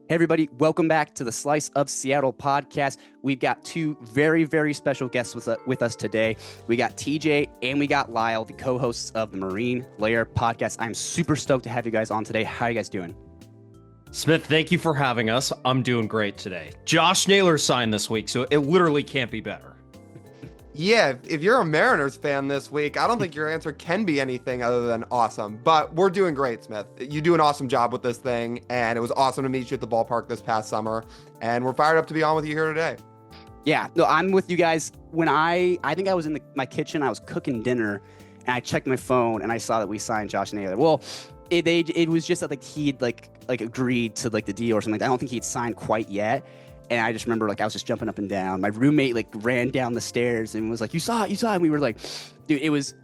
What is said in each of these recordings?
Hey, everybody. Welcome back to the Slice of Seattle podcast. We've got two very, very special guests with us today. We got TJ and we got Lyle, the co-hosts of the Marine Layer podcast. I'm super stoked to have you guys on today. How are you guys doing? Smith, thank you for having us. I'm doing great today. Josh Naylor signed this week, so it literally can't be better. Yeah, if you're a Mariners fan this week, I don't think your answer can be anything other than awesome. But we're doing great, Smith. You do an awesome job with this thing, and it was awesome to meet you at the ballpark this past summer. And we're fired up to be on with you here today. Yeah, no, I'm with you guys. When I think I was in my kitchen, I was cooking dinner, and I checked my phone, and I saw that we signed Josh Naylor. Well, it was just that he'd agreed to the deal or something. I don't think he'd signed quite yet. And I just remember I was just jumping up and down. My roommate ran down the stairs and was like, "You saw it!" And we were like, "Dude, it was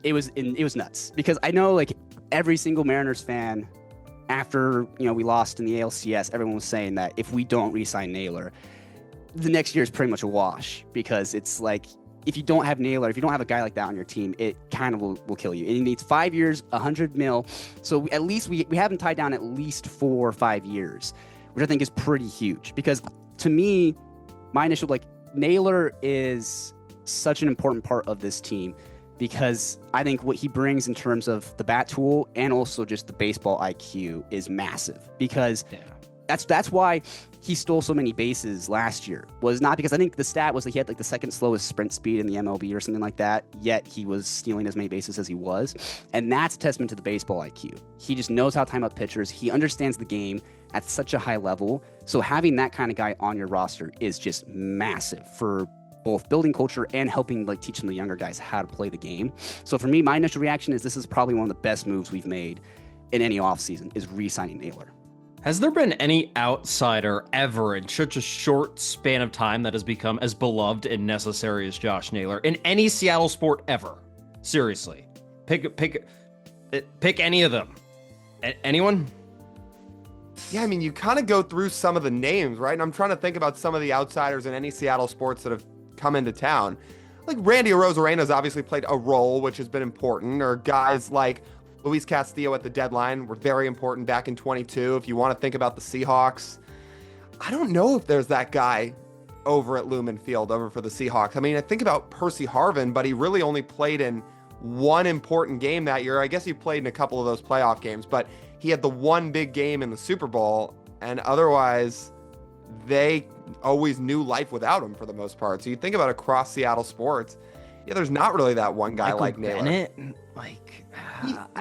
nuts." Because I know every single Mariners fan, after we lost in the ALCS, everyone was saying that if we don't re-sign Naylor, the next year is pretty much a wash. Because it's if you don't have Naylor, if you don't have a guy like that on your team, it kind of will kill you. And he needs 5 years, $100 million. So at least we have him tied down at least 4 or 5 years, which I think is pretty huge. Because to me, my initial Naylor is such an important part of this team because I think what he brings in terms of the bat tool and also just the baseball IQ is massive. Because that's why he stole so many bases last year. Was not because I think the stat was that he had the second slowest sprint speed in the MLB or something like that, yet he was stealing as many bases as he was. And that's a testament to the baseball IQ. He just knows how to time up pitchers. He understands the game at such a high level. So having that kind of guy on your roster is just massive for both building culture and helping teach some of the younger guys how to play the game. So for me, my initial reaction is this is probably one of the best moves we've made in any offseason is re-signing Naylor. Has there been any outsider ever in such a short span of time that has become as beloved and necessary as Josh Naylor in any Seattle sport ever? Seriously. Pick any of them. Anyone? Yeah, I mean, you kind of go through some of the names, right? And I'm trying to think about some of the outsiders in any Seattle sports that have come into town. Randy Arozarena's obviously played a role, which has been important, or guys like Luis Castillo at the deadline were very important back in 22. If you want to think about the Seahawks, I don't know if there's that guy over at Lumen Field over for the Seahawks. I mean, I think about Percy Harvin, but he really only played in one important game that year. I guess he played in a couple of those playoff games, but he had the one big game in the Super Bowl, and otherwise they always knew life without him for the most part. So you think about across Seattle sports, there's not really that one guy like Naylor. Bennett?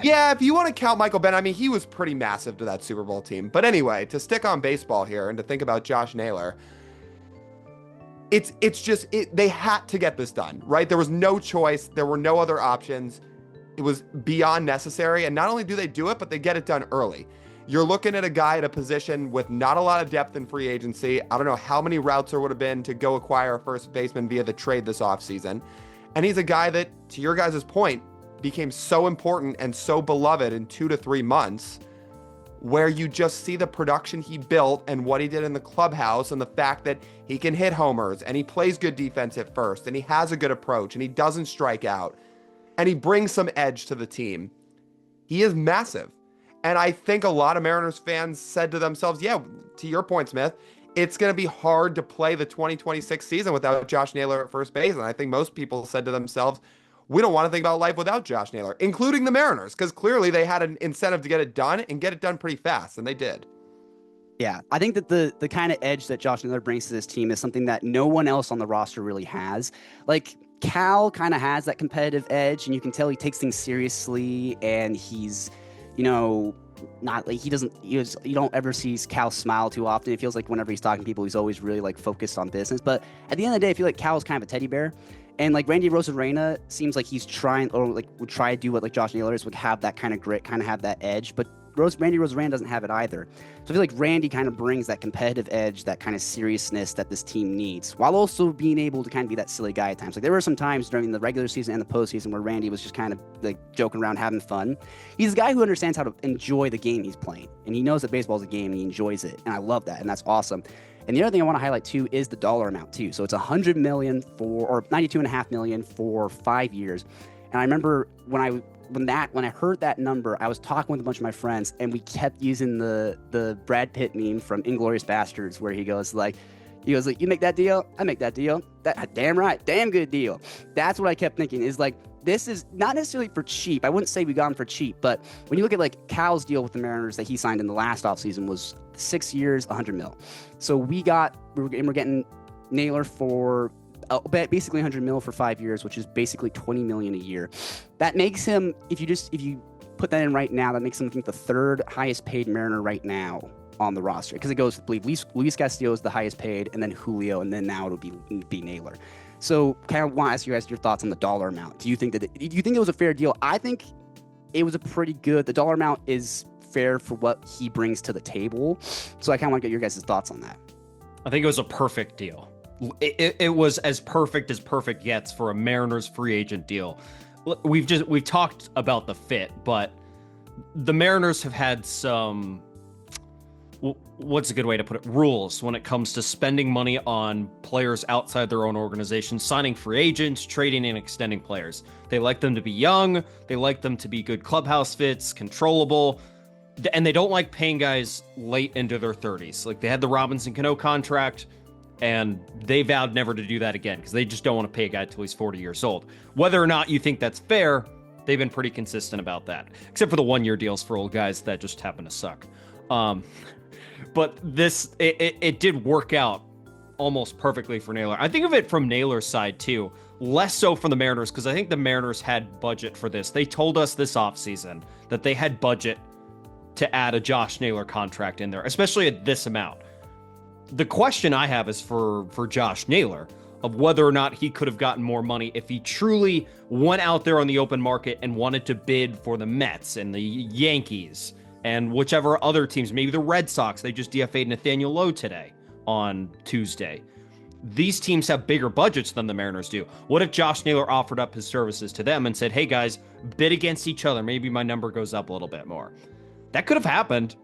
Yeah, if you want to count Michael Bennett, I mean, he was pretty massive to that Super Bowl team. But anyway, to stick on baseball here and to think about Josh Naylor, they had to get this done, right? There was no choice. There were no other options. It was beyond necessary. And not only do they do it, but they get it done early. You're looking at a guy at a position with not a lot of depth in free agency. I don't know how many routes there would have been to go acquire a first baseman via the trade this offseason. And he's a guy that, to your guys' point, became so important and so beloved in 2 to 3 months, where you just see the production he built and what he did in the clubhouse and the fact that he can hit homers and he plays good defense at first and he has a good approach and he doesn't strike out and he brings some edge to the team. He is massive. And I think a lot of Mariners fans said to themselves, yeah, to your point, Smith, it's going to be hard to play the 2026 season without Josh Naylor at first base. And I think most people said to themselves, we don't want to think about life without Josh Naylor, including the Mariners, because clearly they had an incentive to get it done and get it done pretty fast, and they did. Yeah, I think that the kind of edge that Josh Naylor brings to this team is something that no one else on the roster really has. Cal kind of has that competitive edge, and you can tell he takes things seriously, and he's, not you don't ever see Cal smile too often. It feels like whenever he's talking to people, he's always really focused on business. But at the end of the day, I feel like Cal is kind of a teddy bear. And Randy Rosarena seems like he's trying or would try to do what Josh Naylor is, would have that kind of grit, kind of have that edge. But Randy Rosarena doesn't have it either. So I feel like Randy kind of brings that competitive edge, that kind of seriousness that this team needs, while also being able to kind of be that silly guy at times. There were some times during the regular season and the postseason where Randy was just kind of joking around, having fun. He's a guy who understands how to enjoy the game he's playing, and he knows that baseball is a game and he enjoys it. And I love that, and that's awesome. And the other thing I want to highlight too is the dollar amount too. So it's $100 million or $92.5 million for 5 years. And I remember when I when I heard that number, I was talking with a bunch of my friends, and we kept using the Brad Pitt meme from Inglourious Bastards, where he goes like, you make that deal, I make that deal, that damn right, damn good deal. That's what I kept thinking is like, this is not necessarily for cheap. I wouldn't say we got him for cheap, but when you look at like Cal's deal with the Mariners that he signed in the last offseason was 6 years, $100 million. So we're getting Naylor for basically $100 million for 5 years, which is basically $20 million a year. That makes him, if you put that in right now, that makes him, I think, the third highest paid Mariner right now on the roster, because it goes, I believe, Luis Castillo is the highest paid, and then Julio, and then now it'll be Naylor. So kind of want to ask you guys your thoughts on the dollar amount. Do you think it was a fair deal? I think it was a pretty good. The dollar amount is fair for what he brings to the table. So I kind of want to get your guys' thoughts on that. I think it was a perfect deal. It was as perfect gets for a Mariners free agent deal. We've talked about the fit, but the Mariners have had some, what's a good way to put it, rules when it comes to spending money on players outside their own organization, signing free agents, trading and extending players. They like them to be young. They like them to be good clubhouse fits, controllable, and they don't like paying guys late into their 30s. Like they had the Robinson Cano contract, and they vowed never to do that again because they just don't want to pay a guy till he's 40 years old. Whether or not you think that's fair, they've been pretty consistent about that, except for the 1-year deals for old guys that just happen to suck. But it did work out almost perfectly for Naylor. I think of it from Naylor's side too, less so from the Mariners, because I think the Mariners had budget for this. They told us this offseason that they had budget to add a Josh Naylor contract in there, especially at this amount. The question I have is for Josh Naylor, of whether or not he could have gotten more money if he truly went out there on the open market and wanted to bid for the Mets and the Yankees and whichever other teams, maybe the Red Sox. They just DFA'd Nathaniel Lowe today on Tuesday. These teams have bigger budgets than the Mariners do. What if Josh Naylor offered up his services to them and said, hey guys, bid against each other. Maybe my number goes up a little bit more. That could have happened,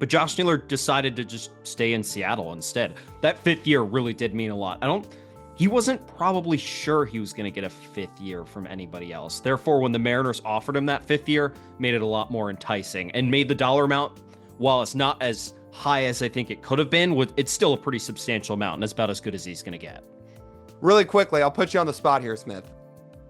but Josh Naylor decided to just stay in Seattle instead. That 5th year really did mean a lot. He wasn't probably sure he was going to get a 5th year from anybody else. Therefore, when the Mariners offered him that 5th year, made it a lot more enticing and made the dollar amount, while it's not as high as I think it could have been, it's still a pretty substantial amount, and it's about as good as he's going to get. Really quickly, I'll put you on the spot here, Smith.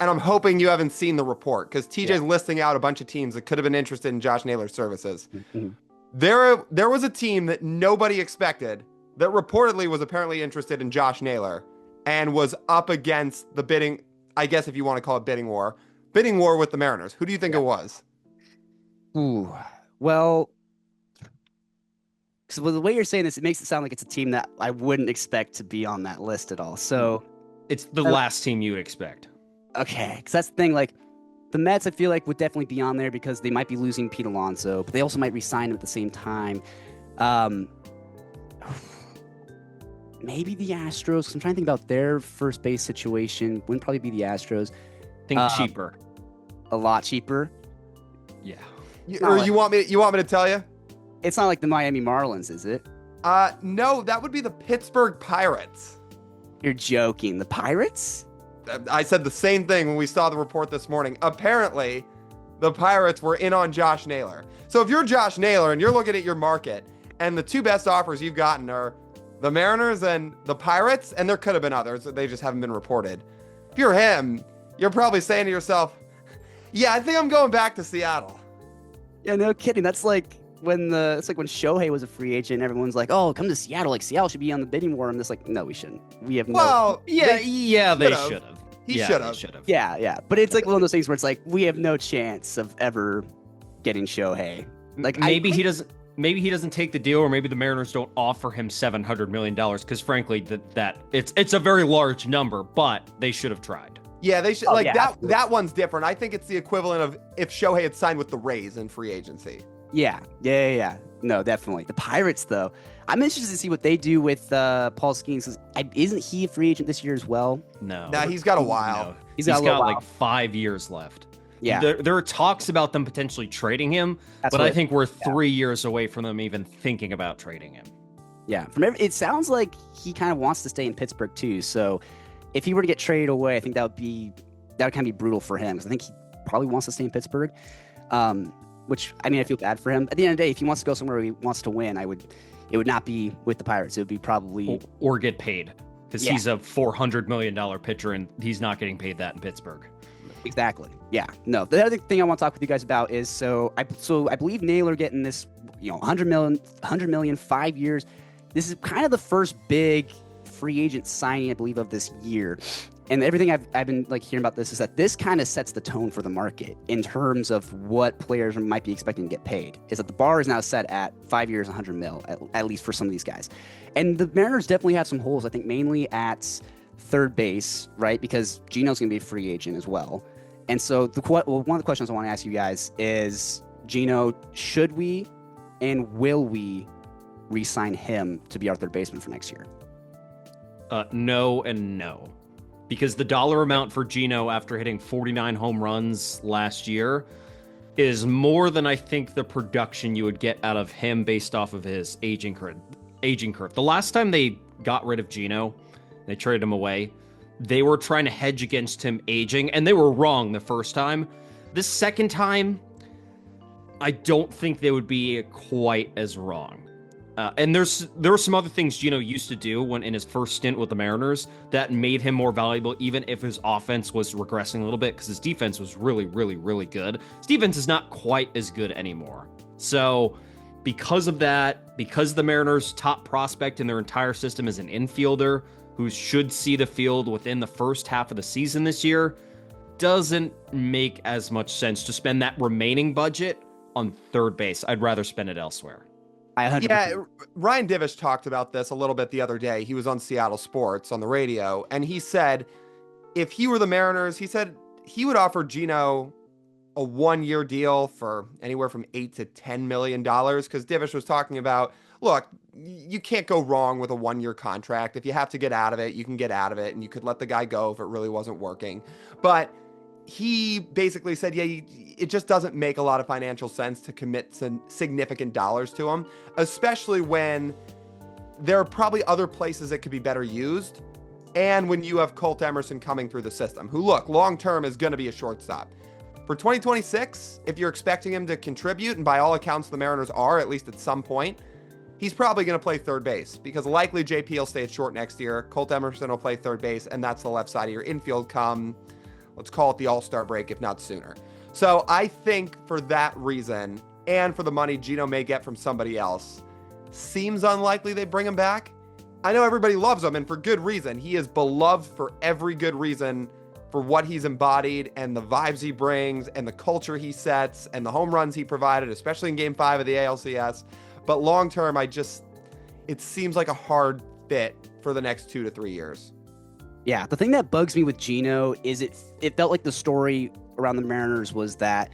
And I'm hoping you haven't seen the report, because TJ's listing out a bunch of teams that could have been interested in Josh Naylor's services. Mm-hmm. There was a team that nobody expected that reportedly was apparently interested in Josh Naylor and was up against the bidding, I guess if you want to call it bidding war with the Mariners. Who do you think it was? Ooh, well, because the way you're saying this, it makes it sound like it's a team that I wouldn't expect to be on that list at all. So it's the last team you would expect. Okay, because that's the thing. Like the Mets, I feel like would definitely be on there because they might be losing Pete Alonso, but they also might re-sign him at the same time. Maybe the Astros. 'Cause I'm trying to think about their first base situation. Wouldn't probably be the Astros. Think cheaper. A lot cheaper. Yeah. You want me to tell you? It's not like the Miami Marlins, is it? No, that would be the Pittsburgh Pirates. You're joking. The Pirates? I said the same thing when we saw the report this morning. Apparently, the Pirates were in on Josh Naylor. So if you're Josh Naylor and you're looking at your market and the two best offers you've gotten are the Mariners and the Pirates, and there could have been others, they just haven't been reported. If you're him, you're probably saying to yourself, yeah, I think I'm going back to Seattle. Yeah, no kidding. It's like when Shohei was a free agent, everyone's like, "Oh, come to Seattle. Like Seattle should be on the bidding war." I'm just like, "No, we shouldn't. We have no." Well, they should have. He should have. Yeah. But it's like one of those things where it's like we have no chance of ever getting Shohei. Like maybe he doesn't. Maybe he doesn't take the deal, or maybe the Mariners don't offer him $700 million because, frankly, it's a very large number. But they should have tried. Yeah, they should. That one's different. I think it's the equivalent of if Shohei had signed with the Rays in free agency. Yeah. No, definitely. The Pirates, though, I'm interested to see what they do with Paul Skeens. Isn't he a free agent this year as well? No. Nah, he's got a while. No. He's got like 5 years left. Yeah. There are talks about them potentially trading him, but I think we're 3 years away from them even thinking about trading him. Yeah. It sounds like he kind of wants to stay in Pittsburgh too. So if he were to get traded away, I think that would kind of be brutal for him, because I think probably wants to stay in Pittsburgh. Which, I mean, I feel bad for him. At the end of the day, if he wants to go somewhere where he wants to win, it would not be with the Pirates. It would be probably or get paid, because he's a $400 million pitcher and he's not getting paid that in Pittsburgh. Exactly. Yeah. No. The other thing I want to talk with you guys about is I believe Naylor getting this, 100 million, 5 years. This is kind of the first big free agent signing, I believe, of this year. And everything I've been hearing about this is that this kind of sets the tone for the market in terms of what players might be expecting to get paid. Is that the bar is now set at 5 years, 100 mil, at least for some of these guys. And the Mariners definitely have some holes, I think, mainly at third base, right? Because Gino's going to be a free agent as well. And so one of the questions I want to ask you guys is, Gino, should we and will we re-sign him to be our third baseman for next year? No and no. Because the dollar amount for Gino after hitting 49 home runs last year is more than I think the production you would get out of him based off of his aging curve. The last time they got rid of Gino, they traded him away, they were trying to hedge against him aging, and they were wrong the first time. The second time, I don't think they would be quite as wrong. And there were some other things Gino used to do when in his first stint with the Mariners that made him more valuable, even if his offense was regressing a little bit, because his defense was really, really, really good. His defense is not quite as good anymore. So because of that, because the Mariners' top prospect in their entire system is an infielder who should see the field within the first half of the season this year, doesn't make as much sense to spend that remaining budget on third base. I'd rather spend it elsewhere. Yeah, Ryan Divish talked about this a little bit the other day. He was on Seattle Sports on the radio, and he said if he were the Mariners, he said he would offer Gino a 1-year deal for anywhere from $8 to $10 million, because Divish was talking about, look, you can't go wrong with a 1-year contract. If you have to get out of it, you can get out of it, and you could let the guy go if it really wasn't working. But he basically said, it just doesn't make a lot of financial sense to commit some significant dollars to him, especially when there are probably other places that could be better used. And when you have Colt Emerson coming through the system, who, look, long-term is going to be a shortstop. For 2026, if you're expecting him to contribute, and by all accounts the Mariners are, at least at some point, he's probably going to play third base, because likely JP will stay at short next year. Colt Emerson will play third base, and that's the left side of your infield come, let's call it the All-Star break, if not sooner. So I think for that reason, and for the money Gino may get from somebody else, seems unlikely they bring him back. I know everybody loves him, and for good reason. He is beloved for every good reason, for what he's embodied and the vibes he brings and the culture he sets and the home runs he provided, especially in Game 5 of the ALCS. But long-term, it seems like a hard fit for the next 2 to 3 years. Yeah, the thing that bugs me with Gino is it felt like the story around the Mariners was that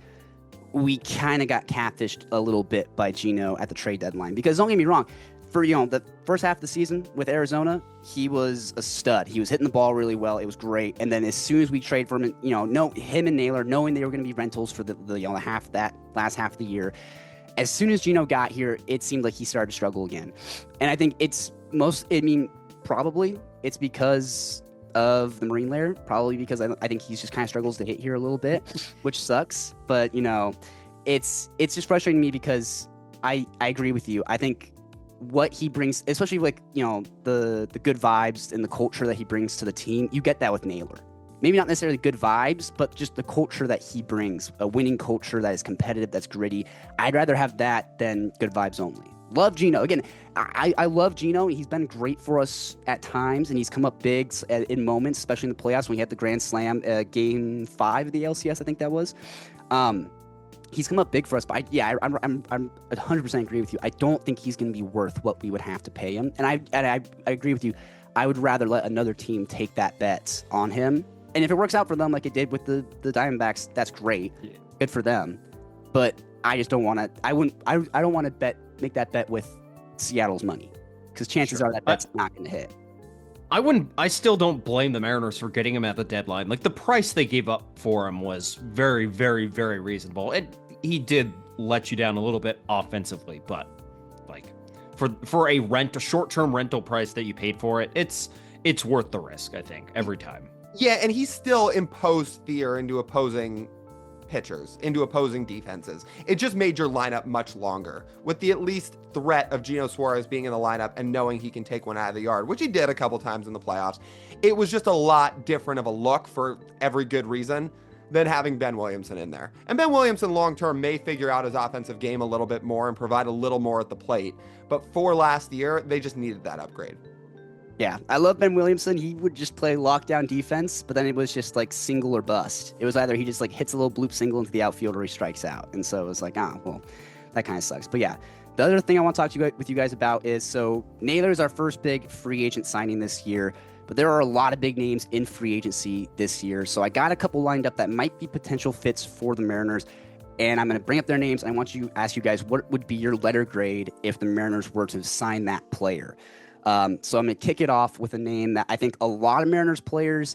we kind of got catfished a little bit by Gino at the trade deadline. Because don't get me wrong, for the first half of the season with Arizona, he was a stud. He was hitting the ball really well. It was great. And then as soon as we trade for him, him and Naylor, knowing they were going to be rentals for the last half of the year, as soon as Gino got here, it seemed like he started to struggle again. And I think probably it's because of the Marine layer, probably because I think he's just kind of struggles to hit here a little bit, which sucks. But it's just frustrating me because I agree with you. I think what he brings, especially the good vibes and the culture that he brings to the team, you get that with Naylor. Maybe not necessarily good vibes, but just the culture that he brings, a winning culture that is competitive, that's gritty. I'd rather have that than good vibes only. Love Gino. Again, I love Gino. He's been great for us at times, and he's come up big in moments, especially in the playoffs when he had the Grand Slam, Game 5 of the LCS, I think that was. He's come up big for us, but I'm 100% agree with you. I don't think he's going to be worth what we would have to pay him, and I agree with you. I would rather let another team take that bet on him, and if it works out for them like it did with the Diamondbacks, that's great, good for them. But I just don't want to. I don't want to make that bet with Seattle's money, because chances are that bet's not going to hit. I still don't blame the Mariners for getting him at the deadline. Like, the price they gave up for him was very, very, very reasonable. He did let you down a little bit offensively, but like for a short-term rental price that you paid for it, it's worth the risk, I think, every time. Yeah, and he still imposed fear into opposing pitchers into opposing defenses. It just made your lineup much longer with the at least threat of Geno Suarez being in the lineup and knowing he can take one out of the yard, which he did a couple times in the playoffs. It was just a lot different of a look for every good reason than having Ben Williamson in there. And Ben Williamson long-term may figure out his offensive game a little bit more and provide a little more at the plate. But for last year, they just needed that upgrade. Yeah, I love Ben Williamson. He would just play lockdown defense, but then it was just like single or bust. It was either he just like hits a little bloop single into the outfield or he strikes out. And so it was like, well, that kind of sucks. But yeah, the other thing I want to talk to with you guys about is, so Naylor is our first big free agent signing this year, but there are a lot of big names in free agency this year. So I got a couple lined up that might be potential fits for the Mariners. And I'm going to bring up their names. And I want to ask you guys, what would be your letter grade if the Mariners were to sign that player? So I'm going to kick it off with a name that I think a lot of Mariners players,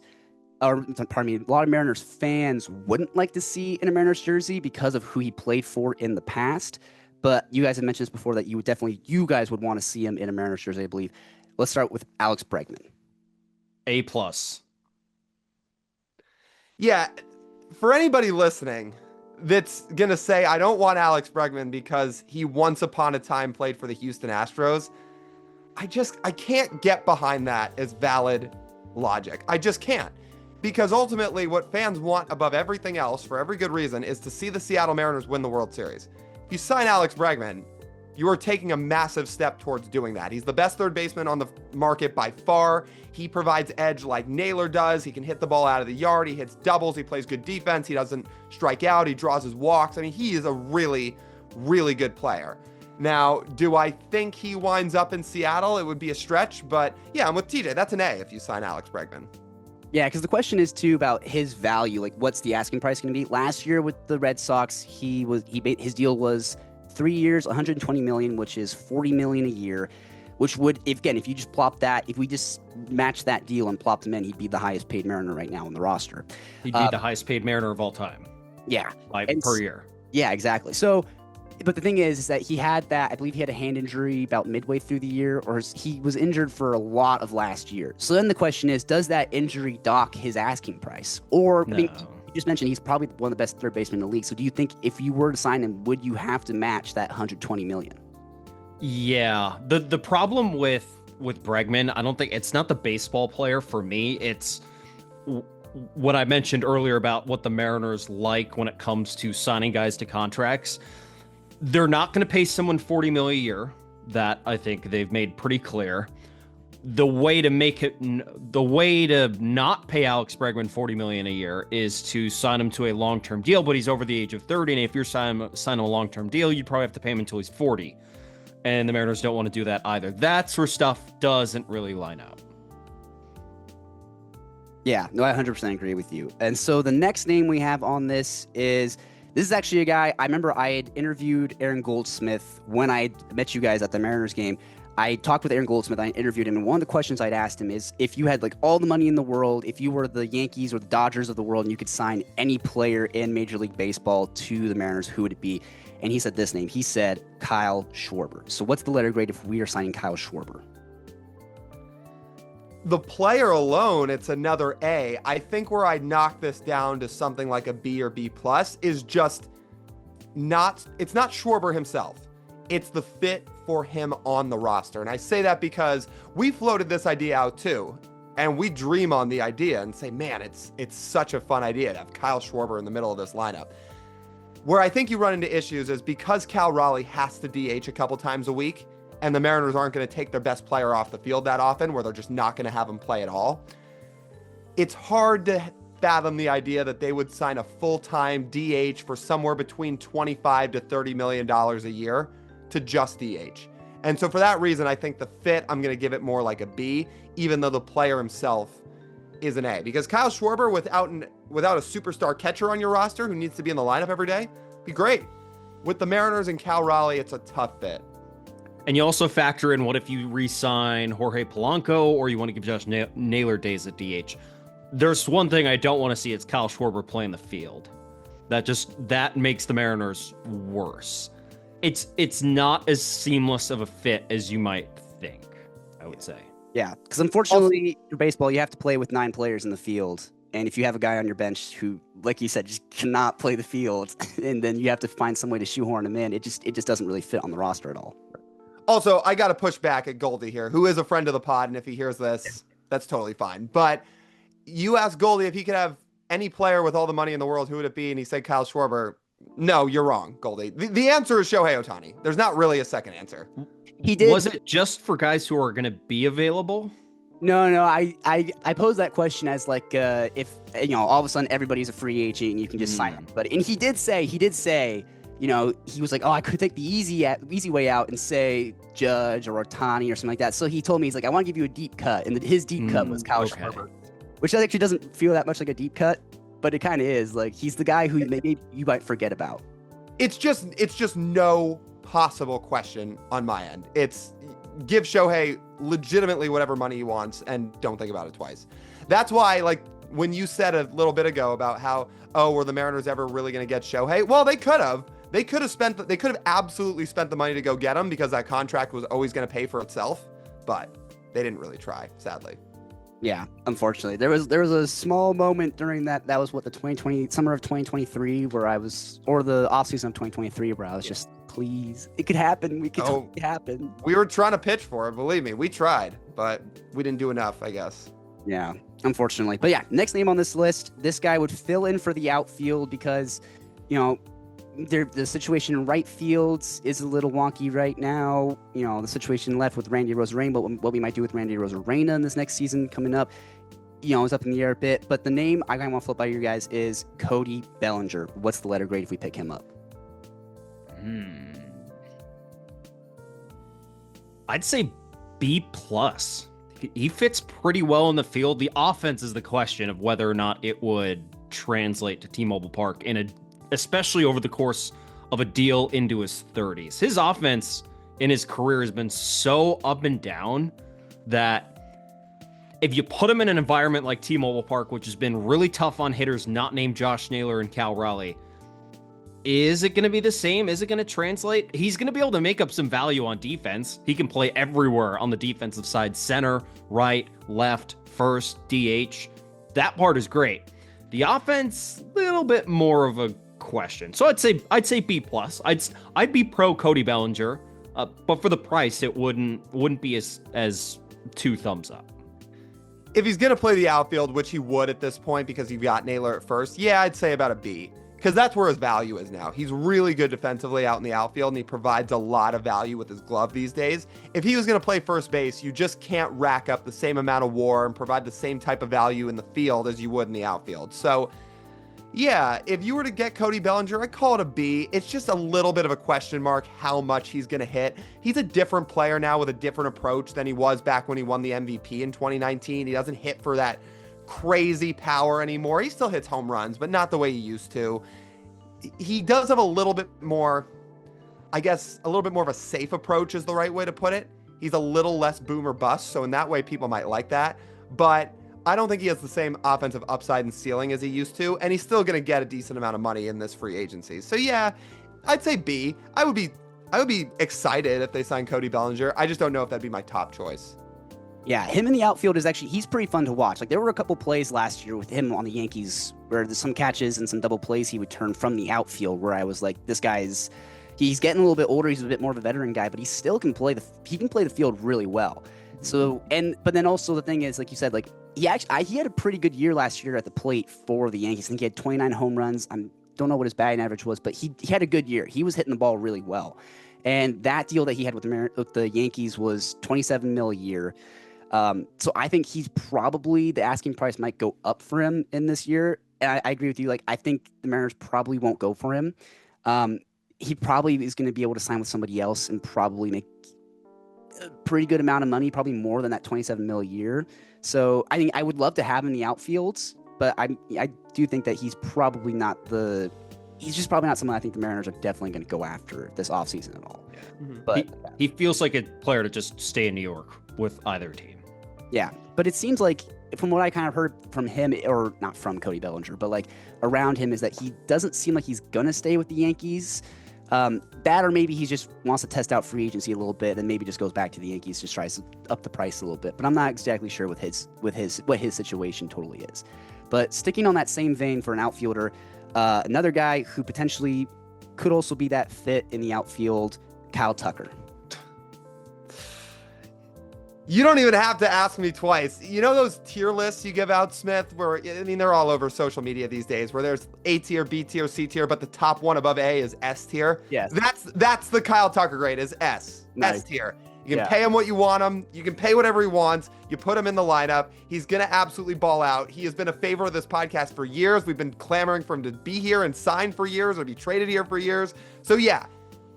a lot of Mariners fans wouldn't like to see in a Mariners jersey because of who he played for in the past. But you guys have mentioned this before that you guys would want to see him in a Mariners jersey, I believe. Let's start with Alex Bregman. A+. Yeah, for anybody listening that's going to say, I don't want Alex Bregman because he once upon a time played for the Houston Astros, I can't get behind that as valid logic. I just can't. Because ultimately what fans want above everything else for every good reason is to see the Seattle Mariners win the World Series. If you sign Alex Bregman, you are taking a massive step towards doing that. He's the best third baseman on the market by far. He provides edge like Naylor does. He can hit the ball out of the yard. He hits doubles. He plays good defense. He doesn't strike out. He draws his walks. I mean, he is a really, really good player. Now, do I think he winds up in Seattle? It would be a stretch, but yeah, I'm with TJ. That's an A if you sign Alex Bregman. Yeah, because the question is too about his value. Like, what's the asking price going to be? Last year with the Red Sox, his deal was 3 years, 120 million, which is 40 million a year. Which would, if you just plop that, if we just match that deal and plopped him in, he'd be the highest paid Mariner right now on the roster. He'd be the highest paid Mariner of all time. Yeah, per year. Yeah, exactly. So. But the thing is that he had that, I believe he had a hand injury about midway through the year, or he was injured for a lot of last year. So then the question is, does that injury dock his asking price? Or, no. I mean, you just mentioned he's probably one of the best third basemen in the league. So do you think if you were to sign him, would you have to match that 120 million? Yeah. The problem with Bregman, I don't think it's not the baseball player for me. It's what I mentioned earlier about what the Mariners like when it comes to signing guys to contracts. They're not going to pay someone $40 million a year. That I think they've made pretty clear. The way to not pay Alex Bregman $40 million a year is to sign him to a long-term deal. But he's over the age of 30, and if you're signing a long-term deal, you'd probably have to pay him until he's 40. And the Mariners don't want to do that either. That's where stuff doesn't really line up. Yeah, no, I 100% agree with you. And so the next name we have on this is actually a guy, I remember I had interviewed Aaron Goldsmith when I met you guys at the Mariners game. I talked with Aaron Goldsmith, I interviewed him, and one of the questions I'd asked him is, if you had like all the money in the world, if you were the Yankees or the Dodgers of the world and you could sign any player in Major League Baseball to the Mariners, who would it be? And he said this name. He said Kyle Schwarber. So what's the letter grade if we are signing Kyle Schwarber? The player alone, it's another A. I think where I'd knock this down to something like a B or B plus is just it's not Schwarber himself. It's the fit for him on the roster. And I say that because we floated this idea out too. And we dream on the idea and say, man, it's such a fun idea to have Kyle Schwarber in the middle of this lineup. Where I think you run into issues is because Cal Raleigh has to DH a couple times a week, and the Mariners aren't going to take their best player off the field that often, where they're just not going to have him play at all. It's hard to fathom the idea that they would sign a full-time DH for somewhere between $25 to $30 million a year to just DH. And so for that reason, I think the fit, I'm going to give it more like a B, even though the player himself is an A. Because Kyle Schwarber, without a superstar catcher on your roster who needs to be in the lineup every day, be great. With the Mariners and Cal Raleigh, it's a tough fit. And you also factor in, what if you re-sign Jorge Polanco, or you want to give Josh Naylor days at DH? There's one thing I don't want to see, it's Kyle Schwarber playing the field. That makes the Mariners worse. It's not as seamless of a fit as you might think, I would say. Yeah, because unfortunately, for baseball, you have to play with 9 players in the field And if you have a guy on your bench who, like you said, just cannot play the field, and then you have to find some way to shoehorn him in, it just doesn't really fit on the roster at all. Also, I got to push back at Goldie here, who is a friend of the pod, and if he hears this, that's totally fine. But you asked Goldie if he could have any player with all the money in the world, who would it be? And he said Kyle Schwarber. No, you're wrong, Goldie. The answer is Shohei Ohtani. There's not really a second answer. He did. Was it just for guys who are going to be available? No. I posed that question as like if all of a sudden everybody's a free agent and you can just sign anybody. And he did say, he was like, oh, I could take the easy way out and say Judge or Ohtani or something like that. So he told me, he's like, I want to give you a deep cut, and his deep cut was Kyle Schwarber, which actually doesn't feel that much like a deep cut, but it kind of is. Like, he's the guy who maybe you might forget about. It's just no possible question on my end. It's give Shohei legitimately whatever money he wants and don't think about it twice. That's why, like, when you said a little bit ago about how, were the Mariners ever really going to get Shohei? Well, they could have. They could have absolutely spent the money to go get him, because that contract was always going to pay for itself, but they didn't really try, sadly. Yeah, unfortunately. There was a small moment during that was what, the summer of 2023 or the offseason of 2023 where I was just, please, it could happen. We could make it happen. We were trying to pitch for it, believe me. We tried, but we didn't do enough, I guess. Yeah, unfortunately. But yeah, next name on this list, this guy would fill in for the outfield because, the situation in right field is a little wonky right now. The situation left with Randy Arozarena, but what we might do with Randy Arozarena in this next season coming up, is up in the air a bit. But the name I kind of want to flip by you guys is Cody Bellinger. What's the letter grade if we pick him up? I'd say B+. He fits pretty well in the field. The offense is the question of whether or not it would translate to T-Mobile Park especially over the course of a deal into his 30s. His offense in his career has been so up and down that if you put him in an environment like T-Mobile Park, which has been really tough on hitters not named Josh Naylor and Cal Raleigh, is it going to be the same? Is it going to translate? He's going to be able to make up some value on defense. He can play everywhere on the defensive side: center, right, left, first, DH. That part is great. The offense, little bit more of a question. So I'd say B+. I'd be pro Cody Bellinger, but for the price, it wouldn't be as 2 thumbs up. If he's going to play the outfield, which he would at this point because he got Naylor at first, yeah, I'd say about a B, because that's where his value is now. He's really good defensively out in the outfield, and he provides a lot of value with his glove these days. If he was going to play first base, you just can't rack up the same amount of WAR and provide the same type of value in the field as you would in the outfield. So yeah, if you were to get Cody Bellinger, I'd call it a B. It's just a little bit of a question mark how much he's going to hit. He's a different player now with a different approach than he was back when he won the MVP in 2019. He doesn't hit for that crazy power anymore. He still hits home runs, but not the way he used to. He does have a little bit more, I guess, a little bit more of a safe approach is the right way to put it. He's a little less boom or bust, so in that way, people might like that. But I don't think he has the same offensive upside and ceiling as he used to, and he's still going to get a decent amount of money in this free agency. So yeah, I'd say B. I would be excited if they signed Cody Bellinger. I just don't know if that'd be my top choice. Yeah, him in the outfield he's pretty fun to watch. Like, there were a couple plays last year with him on the Yankees where there's some catches and some double plays he would turn from the outfield where I was like, this guy's, he's getting a little bit older. He's a bit more of a veteran guy, but he still can play the field really well. So, but then also the thing is, like you said, like he had a pretty good year last year at the plate for the Yankees. I think he had 29 home runs. I don't know what his batting average was, but he had a good year. He was hitting the ball really well. And that deal that he had with the Yankees was $27 million a year. So I think he's probably, the asking price might go up for him in this year. And I agree with you. Like, I think the Mariners probably won't go for him. He probably is going to be able to sign with somebody else and probably make a pretty good amount of money, probably more than that $27 million a year. So I think I would love to have him in the outfields, but I do think that he's just probably not someone I think the Mariners are definitely going to go after this offseason at all. Yeah. Mm-hmm. But he feels like a player to just stay in New York with either team. Yeah, but it seems like, from what I kind of heard from him, or not from Cody Bellinger, but like around him, is that he doesn't seem like he's gonna stay with the Yankees. That, or maybe he just wants to test out free agency a little bit, and maybe just goes back to the Yankees, just tries to up the price a little bit. But I'm not exactly sure with what his situation totally is. But sticking on that same vein for an outfielder, another guy who potentially could also be that fit in the outfield, Kyle Tucker. You don't even have to ask me twice. You know those tier lists you give out, Smith, where, I mean, they're all over social media these days, where there's A tier, B tier, C tier, but the top one above A is S tier. Yes. That's the Kyle Tucker grade, is S. Nice. S tier. You can pay him what you want him. You can pay whatever he wants. You put him in the lineup. He's going to absolutely ball out. He has been a favor of this podcast for years. We've been clamoring for him to be here and sign for years or be traded here for years. So yeah,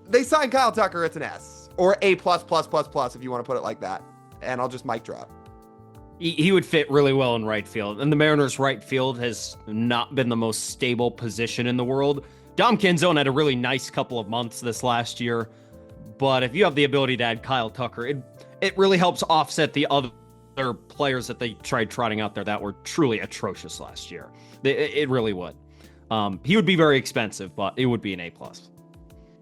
they signed Kyle Tucker. It's an S or A++++ if you want to put it like that. And I'll just mic drop. He would fit really well in right field. And the Mariners' right field has not been the most stable position in the world. Dom Canzone had a really nice couple of months this last year. But if you have the ability to add Kyle Tucker, it really helps offset the other players that they tried trotting out there that were truly atrocious last year. It really would. He would be very expensive, but it would be an A+.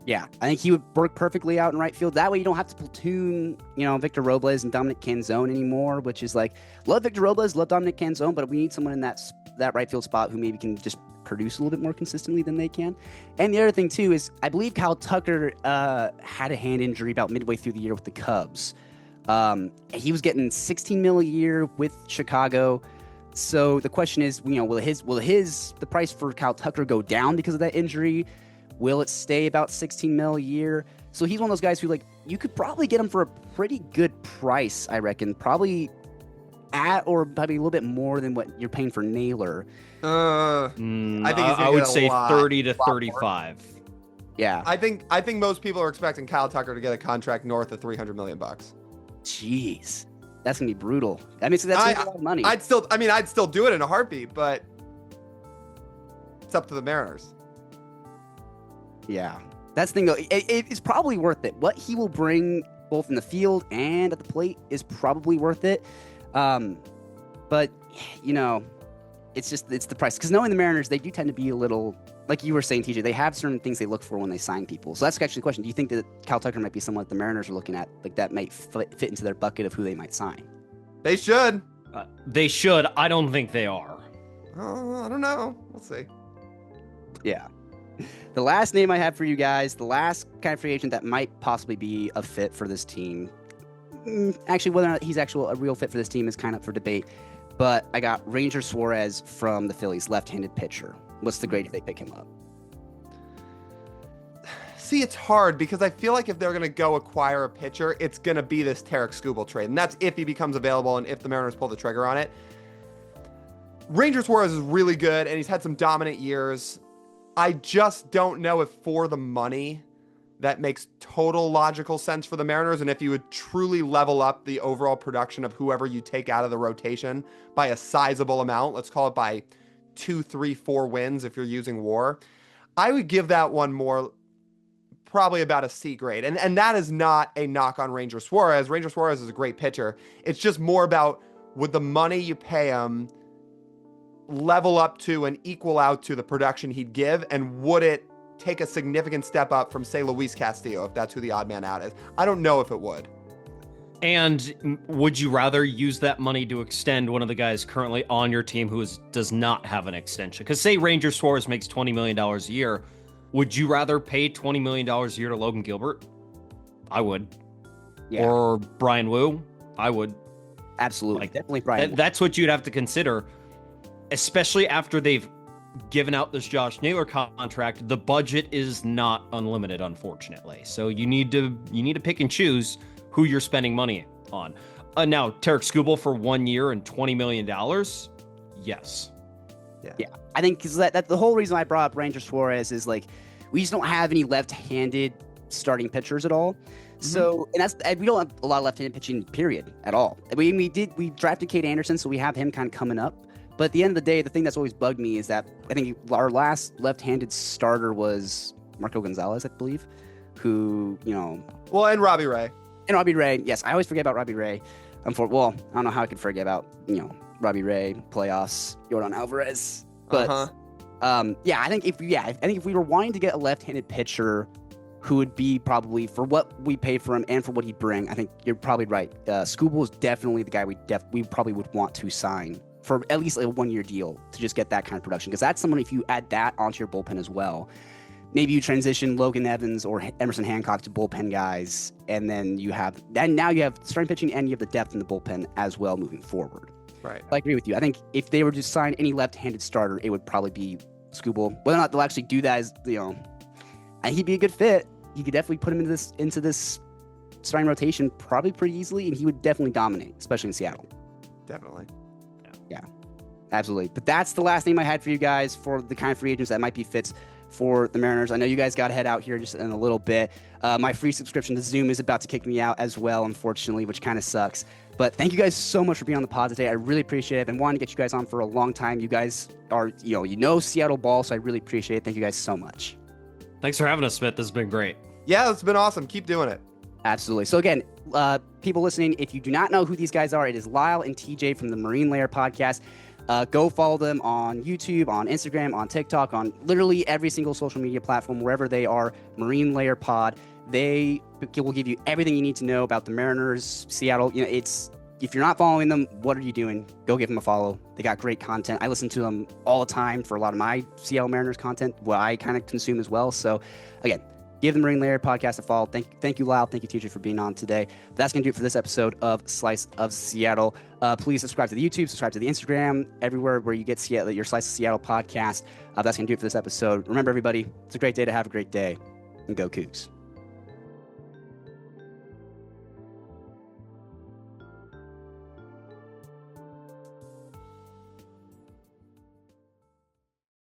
Yeah, I think he would work perfectly out in right field. That way you don't have to platoon, Victor Robles and Dominic Canzone anymore, which is like, love Victor Robles, love Dominic Canzone, but we need someone in that right field spot who maybe can just produce a little bit more consistently than they can. And the other thing, too, is I believe Kyle Tucker had a hand injury about midway through the year with the Cubs. He was getting $16 million a year with Chicago. So the question is, will the price for Kyle Tucker go down because of that injury? Will it stay about $16 million a year? So he's one of those guys who, you could probably get him for a pretty good price, I reckon. Probably at or probably a little bit more than what you're paying for Naylor. I think I would say 30 to 35. Yeah. I think most people are expecting Kyle Tucker to get a contract north of $300 million. Jeez. That's going to be brutal. I mean, so that's a lot of money. I'd still do it in a heartbeat, but it's up to the Mariners. Yeah. That's the thing, though. It's probably worth it. What he will bring both in the field and at the plate is probably worth it. But, it's the price. Because knowing the Mariners, they do tend to be a little, like you were saying, TJ, they have certain things they look for when they sign people. So that's actually the question. Do you think that Kyle Tucker might be someone that the Mariners are looking at, that might fit into their bucket of who they might sign? They should. They should. I don't think they are. I don't know. We'll see. Yeah. The last name I have for you guys, the last kind of free agent that might possibly be a fit for this team. Actually, whether or not he's a real fit for this team is kind of up for debate. But I got Ranger Suarez from the Phillies, left-handed pitcher. What's the grade if they pick him up? See, it's hard because I feel like if they're going to go acquire a pitcher, it's going to be this Tarek Skubal trade. And that's if he becomes available and if the Mariners pull the trigger on it. Ranger Suarez is really good, and he's had some dominant years. I just don't know if for the money that makes total logical sense for the Mariners, and if you would truly level up the overall production of whoever you take out of the rotation by a sizable amount, let's call it by 2, 3, 4 wins if you're using WAR, I would give that one more, probably about a C grade. And that is not a knock on Ranger Suarez. Ranger Suarez is a great pitcher. It's just more about, would the money you pay him level up to and equal out to the production he'd give, and would it take a significant step up from, say, Luis Castillo, if that's who the odd man out is? I don't know if it would. And would you rather use that money to extend one of the guys currently on your team who does not have an extension? Because say Ranger Suarez makes $20 million a year, would you rather pay $20 million a year to Logan Gilbert? I would. Yeah. Or Brian Wu? I would. Absolutely. Definitely Brian Wu. That's what you'd have to consider. Especially after they've given out this Josh Naylor contract, the budget is not unlimited, unfortunately. So you need to pick and choose who you're spending money on. Now, Tarek Skubal for 1 year and $20 million? Yes. Yeah. I think because that the whole reason I brought up Ranger Suarez is we just don't have any left-handed starting pitchers at all. So, and we don't have a lot of left-handed pitching, period, at all. We drafted Cade Anderson, so we have him kind of coming up. But at the end of the day, the thing that's always bugged me is that I think our last left-handed starter was Marco Gonzalez, I believe, who, Well, and Robbie Ray. And Robbie Ray. Yes, I always forget about Robbie Ray. I don't know how I could forget about, Robbie Ray, playoffs, Yordan Alvarez. But, I think if we were wanting to get a left-handed pitcher who would be probably, for what we pay for him and for what he'd bring, I think you're probably right. Skubal is definitely the guy we probably would want to sign for at least a 1-year deal to just get that kind of production. Because that's someone, if you add that onto your bullpen as well, maybe you transition Logan Evans or Emerson Hancock to bullpen guys, and then now you have starting pitching and you have the depth in the bullpen as well moving forward. Right. I agree with you. I think if they were to sign any left-handed starter, it would probably be Skubal. Whether or not they'll actually do that is, and he'd be a good fit. You could definitely put him into this starting rotation probably pretty easily, and he would definitely dominate, especially in Seattle. Definitely. Yeah, absolutely. But that's the last name I had for you guys for the kind of free agents that might be fits for the Mariners. I know you guys got to head out here just in a little bit. My free subscription to Zoom is about to kick me out as well, unfortunately, which kind of sucks. But thank you guys so much for being on the pod today. I really appreciate it. I've been wanting to get you guys on for a long time. You guys are, Seattle ball, so I really appreciate it. Thank you guys so much. Thanks for having us, Smith. This has been great. Yeah, it's been awesome. Keep doing it. Absolutely. So again, people listening, if you do not know who these guys are, it is Lyle and TJ from the Marine Layer podcast. Go follow them on YouTube, on Instagram, on TikTok, on literally every single social media platform, wherever they are, Marine Layer Pod. They will give you everything you need to know about the Mariners, Seattle. If you're not following them, what are you doing? Go give them a follow. They got great content. I listen to them all the time for a lot of my Seattle Mariners content, what I kind of consume as well. So again, give the Marine Layer podcast a follow. Thank you, Lyle. Thank you, TJ, for being on today. That's going to do it for this episode of Slice of Seattle. Please subscribe to the YouTube, subscribe to the Instagram, everywhere where you get your Slice of Seattle podcast. That's going to do it for this episode. Remember, everybody, it's a great day to have a great day. And go Cougs.